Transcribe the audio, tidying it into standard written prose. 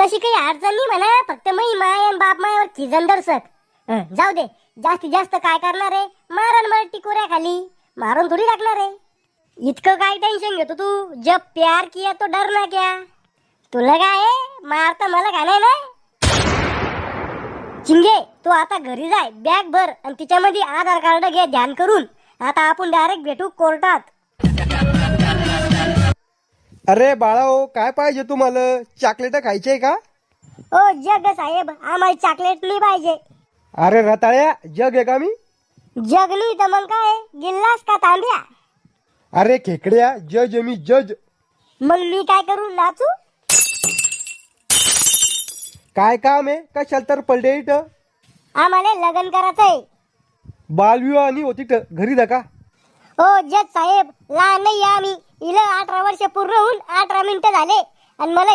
तशी काही अडचण नाही म्हणा, फक्त मी माय आणि बाप मायावर खिजन दर्शक. जाऊ दे, जास्तीत जास्त काय करणार आहे, मारण मला टिकोऱ्या खाली मारून थोडी टाकणार आहे. इतकं काय टेन्शन घेतो तू? जब प्यार किया तो डरना क्या. तुला काय आहे, मारता मला का नाही ना. चिंगे, तू आता घरी जाय, बॅग भर आणि तिच्यामध्ये आधार कार्ड घे ध्यान करून. आता आपण डायरेक्ट भेटू कोर्टात. अरे बाळा हो, काय पाहिजे तुम्हाला? चॉकलेट खायचे का? ओ जग साहेब, आम्हाला चॉकलेट नाही पाहिजे. अरे रताळ्या, जग आहे का मी? जग नाही तर मग काय, गिल्लास का तांब्या? अरे खेकड्या, जज आहे मी, जज. मग मी काय करू, नाचू? काय काम आहे? कशाला तर पडले इथं? आम्हाला लग्न करायचंय. बालविवाह आणि होती घरी जा का? ओ जज साहेब, लहान नाही आम्ही. इला 18 वर्ष पूर्ण होऊन 18 मिनिटं झाले आणि मला